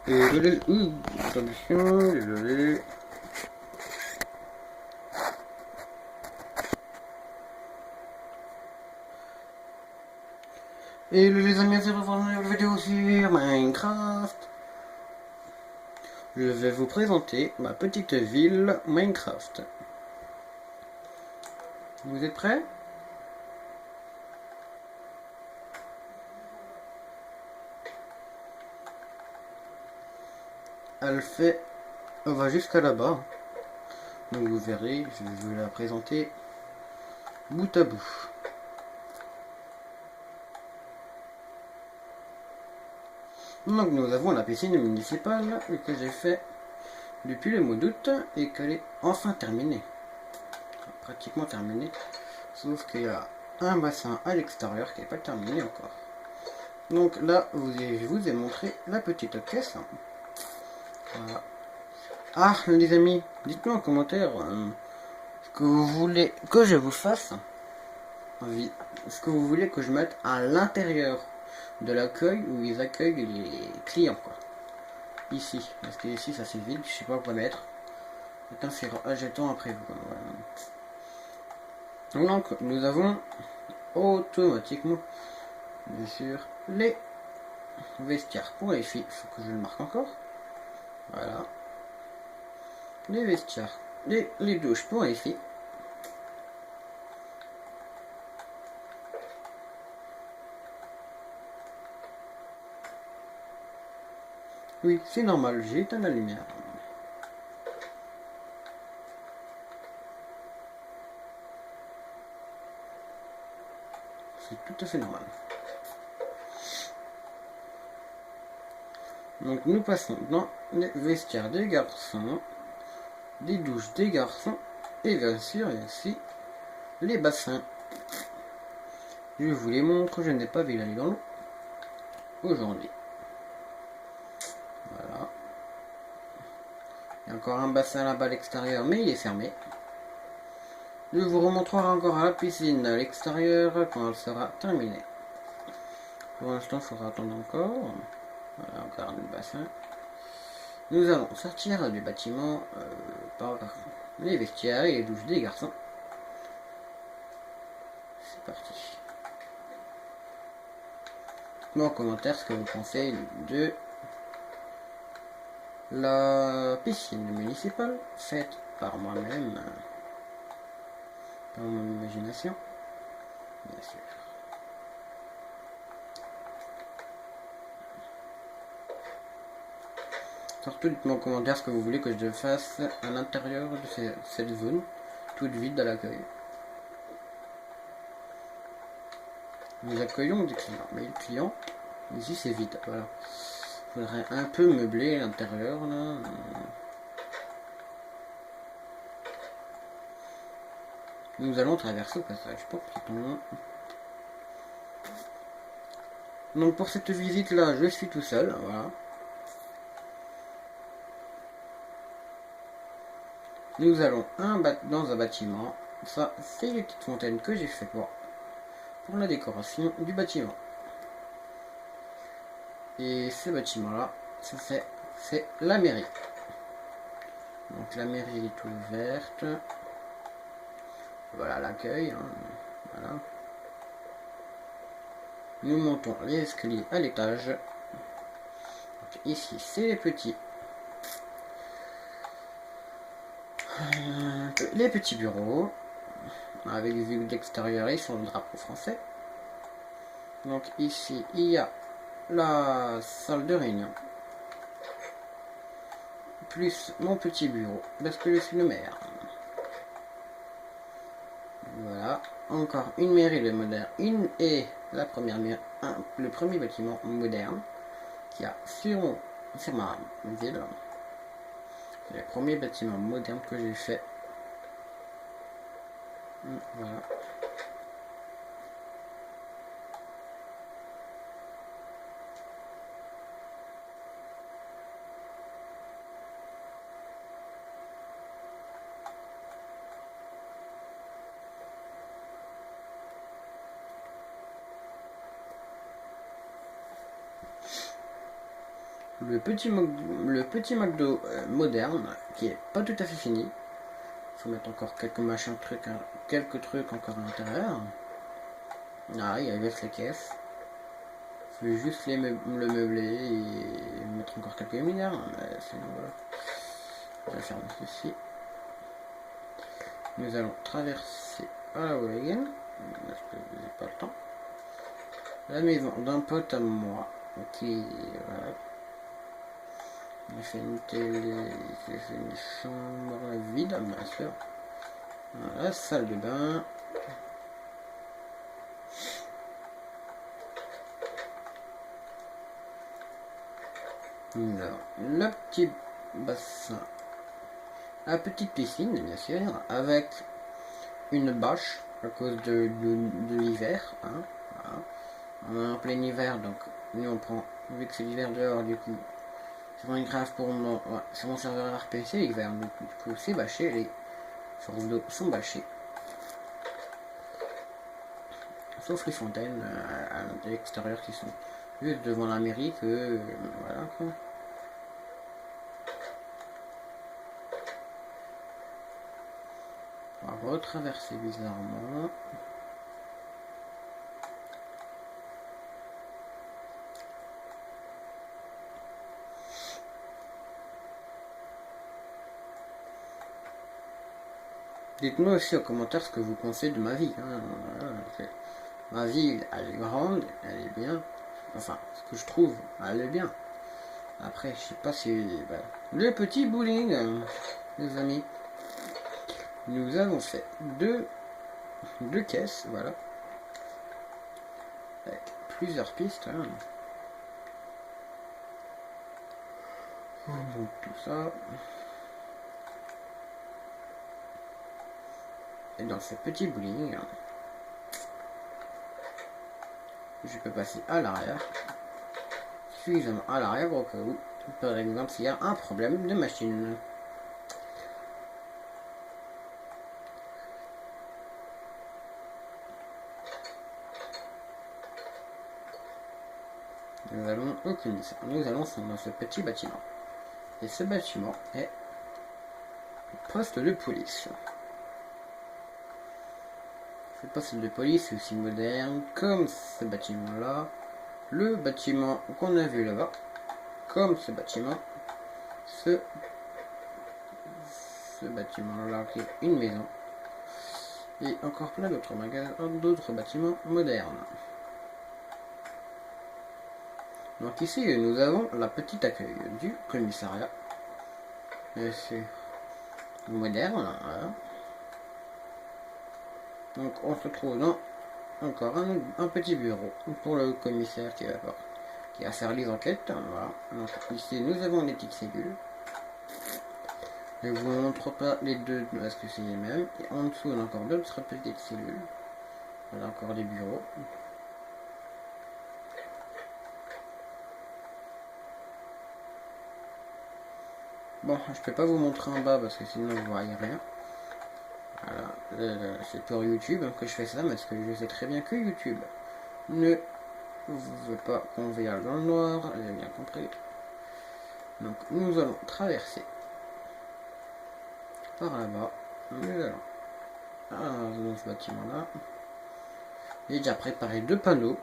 Attention, désolé. Et les amis, c'est pour une nouvelle vidéo sur Minecraft. Je vais vous présenter ma petite ville Minecraft. Vous êtes prêts? Elle va jusqu'à là-bas. Donc vous verrez, je vais vous la présenter bout à bout. Donc nous avons la piscine municipale que j'ai fait depuis le mois d'août et qu'elle est enfin terminée. Pratiquement terminée. Sauf qu'il y a un bassin à l'extérieur qui n'est pas terminé encore. Donc là, je vous ai montré la petite caisse. Voilà. Ah, les amis, dites-moi en commentaire ce que vous voulez que je vous fasse. Ce que vous voulez que je mette à l'intérieur de l'accueil où ils accueillent les clients, quoi. Ici, parce que ici ça c'est vide, je sais pas quoi mettre. J'attends après vous. Voilà. Donc nous avons automatiquement, bien sûr, les vestiaires pour les filles. Il faut que je le marque encore. Voilà. Les vestiaires, les douches pour les filles. Oui, c'est normal, j'ai éteint la lumière. C'est tout à fait normal. Donc nous passons dans les vestiaires des garçons, des douches des garçons, et bien sûr ici les bassins. Je vous les montre, je n'ai pas vu aller dans l'eau aujourd'hui. Voilà. Il y a encore un bassin là-bas à l'extérieur, mais il est fermé. Je vous remontrerai encore la piscine à l'extérieur quand elle sera terminée. Pour l'instant, il faudra attendre encore. Voilà, encore le bassin. Nous allons sortir du bâtiment par les vestiaires et les douches des garçons. C'est parti. Dites-moi en commentaire ce que vous pensez de la piscine municipale faite par moi-même, par mon imagination, bien sûr. Surtout dites-moi en commentaire ce que vous voulez que je fasse à l'intérieur de cette zone toute vide à l'accueil. Nous accueillons des clients, mais les clients, ici c'est vide, voilà. Il faudrait un peu meubler l'intérieur là. Nous allons traverser au passage pour piétons. Donc pour cette visite là, je suis tout seul, voilà. Nous allons dans un bâtiment. Ça, c'est les petites fontaines que j'ai fait pour la décoration du bâtiment. Et ce bâtiment là, c'est la mairie. Donc la mairie est ouverte. Voilà l'accueil. Hein. Voilà. Nous montons les escaliers à l'étage. Donc ici, c'est les petits bureaux. Avec vue d'extérieur, ils sont le drapeau français. Donc ici, il y a la salle de réunion. Plus mon petit bureau, parce que je suis le maire. Voilà, encore une mairie de moderne, la première mairie, le premier bâtiment moderne qu'il y a sur ma ville. C'est le premier bâtiment moderne que j'ai fait. Voilà. le petit McDo moderne qui est pas tout à fait fini. Il faut mettre encore quelques machins, quelques trucs encore à l'intérieur. Ah, il reste les caisses. Je vais juste le meubler et mettre encore quelques luminaires. Mais sinon voilà. Je vais fermer ceci. Nous allons traverser à la Wagen. Parce que j'ai pas le temps. La maison d'un pote à moi. Qui voilà. J'ai fait une télé, j'ai fait une chambre vide, bien sûr. Voilà, salle de bain. Alors, le petit bassin. La petite piscine, bien sûr, avec une bâche à cause de l'hiver. Hein, voilà. On est en plein hiver, donc nous on prend, vu que c'est l'hiver dehors, du coup. C'est moins grave pour moi. Ouais, sur mon serveur RPC, l'hiver, du coup, c'est bâché, les sources d'eau sont bâchées. Sauf les fontaines à l'extérieur qui sont juste devant la mairie que. Voilà quoi. On va retraverser bizarrement. Dites-moi aussi en commentaire ce que vous pensez de ma vie. Hein. Voilà, ma vie, elle est grande, elle est bien. Enfin, ce que je trouve, elle est bien. Après, je sais pas si... Bah, le petit bowling, les amis. Nous avons fait deux caisses, voilà. Avec plusieurs pistes. Hein. Donc, tout ça. Et dans ce petit bowling, je peux passer à l'arrière. Suffisamment à l'arrière au cas où, par exemple, s'il y a un problème de machine. Nous allons au commissariat. Nous allons dans ce petit bâtiment. Et ce bâtiment est le poste de police. Ce poste de police est aussi moderne, comme ce bâtiment-là. Le bâtiment qu'on a vu là-bas, comme ce bâtiment. Ce bâtiment-là qui est une maison. Et encore plein d'autres magasins, d'autres bâtiments modernes. Donc ici, nous avons la petite accueil du commissariat. C'est moderne. Voilà. Donc on se retrouve dans encore un petit bureau pour le commissaire qui va faire les enquêtes. Voilà. Donc ici, nous avons des petites cellules. Je ne vous montre pas les deux parce que c'est les mêmes. Et en dessous, on a encore d'autres petites cellules. Voilà encore des bureaux. Bon, je peux pas vous montrer en bas parce que sinon vous voyez rien. Voilà, c'est pour YouTube que je fais ça parce que je sais très bien que YouTube ne veut pas qu'on veille dans le noir, j'ai bien compris. Donc nous allons traverser par là-bas. Nous allons dans ce bâtiment-là. J'ai déjà préparé deux panneaux.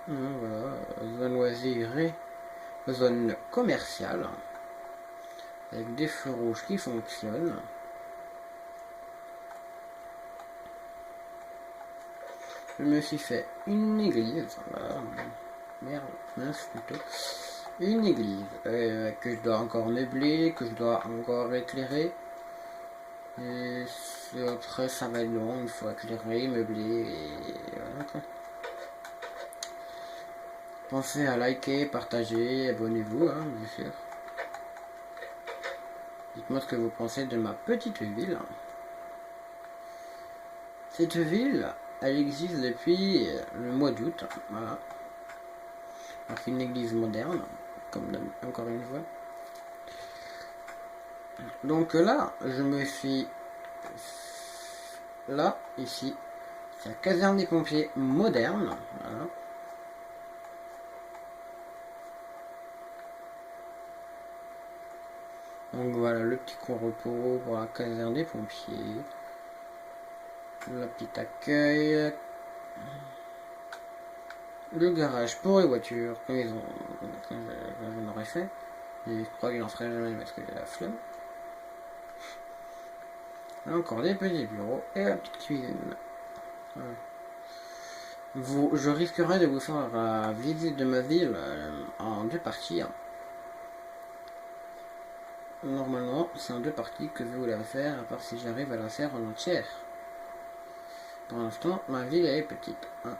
Voilà, zone loisir et zone commerciale. Avec des feux rouges qui fonctionnent. Je me suis fait une église. Voilà. Merde, mince plutôt. Une église que je dois encore meubler, que je dois encore éclairer. Et après ça va être long, il faut éclairer, meubler et voilà quoi. Pensez à liker, partager, abonnez-vous, hein, bien sûr. Dites-moi ce que vous pensez de ma petite ville. Cette ville, elle existe depuis le mois d'août. Voilà. Donc une église moderne, comme encore une fois. Donc là, je me suis... Là, ici, c'est la caserne des pompiers moderne. Voilà. Donc voilà le petit coin repos pour la caserne des pompiers. Le petit accueil. Le garage pour les voitures, comme ils ont. Comme je l'aurais fait. Et je crois qu'il n'en ferait jamais parce que j'ai la flemme. Encore des petits bureaux et la petite cuisine. Voilà. Je risquerai de vous faire la visite de ma ville en 2 parties. Normalement, c'est en 2 parties que je vais vous la faire, à part si j'arrive à la faire en entière. Pour l'instant, ma ville elle est petite. Voilà.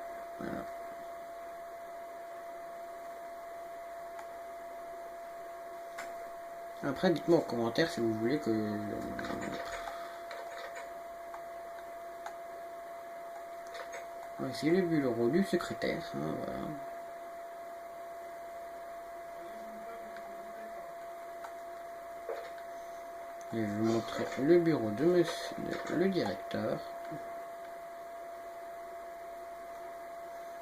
Après, dites-moi en commentaire si vous voulez que... C'est le bureau du secrétaire. Voilà. Je vais vous montrer le bureau de monsieur le directeur.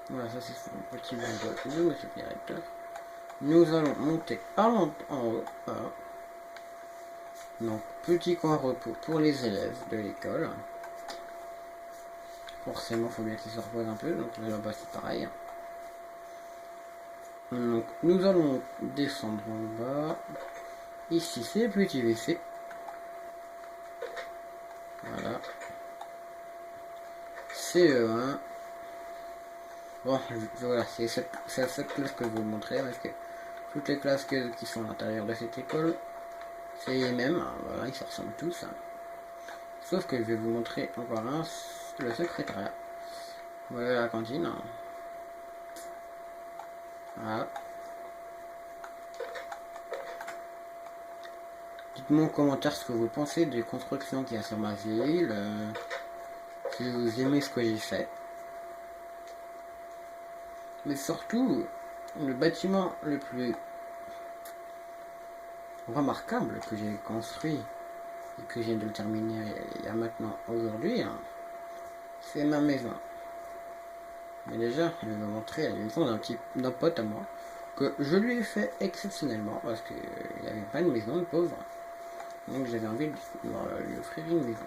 Voilà, ça c'est son petit bureau de monsieur le directeur. Nous allons monter en haut. Voilà. Donc, petit coin repos pour les élèves de l'école. Forcément, il faut bien qu'ils se reposent un peu. Donc là-bas, c'est pareil. Donc, nous allons descendre en bas. Ici, c'est le petit WC. Voilà. CE1. Bon, voilà, c'est cette classe que je vais vous montrer. Parce que toutes les classes qui sont à l'intérieur de cette école, c'est les mêmes. Voilà, ils se ressemblent tous. Sauf que je vais vous montrer encore un, le secrétariat. Voilà la cantine. Voilà. Dites-moi en commentaire ce que vous pensez des constructions qu'il y a sur ma ville. Si vous aimez ce que j'ai fait. Mais surtout, le bâtiment le plus remarquable que j'ai construit et que j'ai de le terminer il y a maintenant aujourd'hui, c'est ma maison. Mais déjà, je vais vous montrer la maison d'un pote à moi que je lui ai fait exceptionnellement parce qu'il n'y avait pas de maison de pauvre. Donc j'avais envie de lui offrir une maison.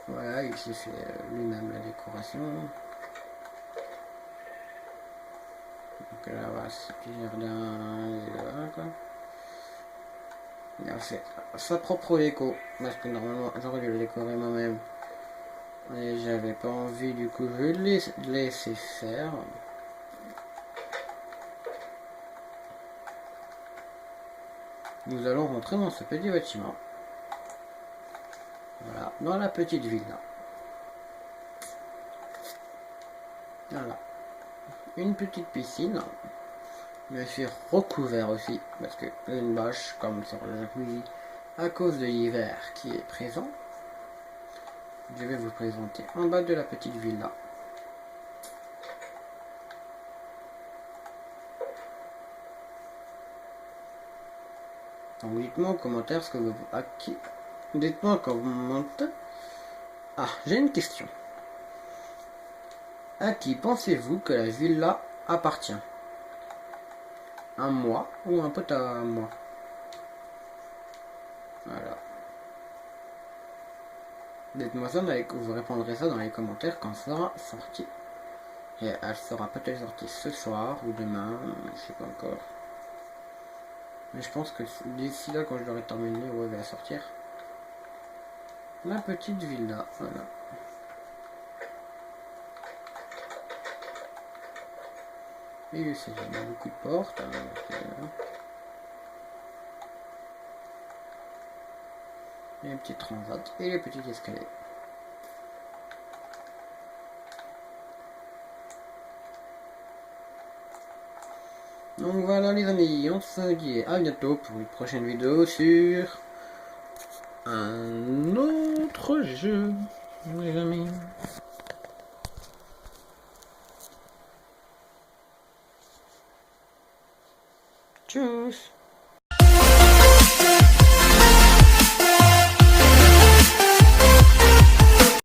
Voilà, il s'est fait lui-même la décoration. Donc là, voilà, ce petit jardin, et voilà quoi. Il a fait sa propre déco, parce que normalement j'aurais dû le décorer moi-même. Et j'avais pas envie, du coup je l'ai laissé faire. Nous allons rentrer dans ce petit bâtiment. Voilà, dans la petite villa. Voilà. Une petite piscine. Je suis recouvert aussi, parce que une bâche comme sur le jacuzzi, à cause de l'hiver qui est présent. Je vais vous présenter en bas de la petite villa. Donc dites-moi en commentaire ce que vous... Dites-moi en commentaire... Ah, j'ai une question. À qui pensez-vous que la villa appartient? Un moi ou un pote à moi? Voilà. Dites-moi ça, vous répondrez ça dans les commentaires quand ça sera sorti. Et elle sera peut-être sortie ce soir ou demain, je sais pas encore. Mais je pense que d'ici là, quand je l'aurai terminé, ouais, elle va sortir. La petite villa, voilà. Et ici, il y a beaucoup de portes. Les petits transats et les petits escaliers. Donc voilà les amis, on se dit à bientôt pour une prochaine vidéo sur un autre jeu, les amis. Tchuss.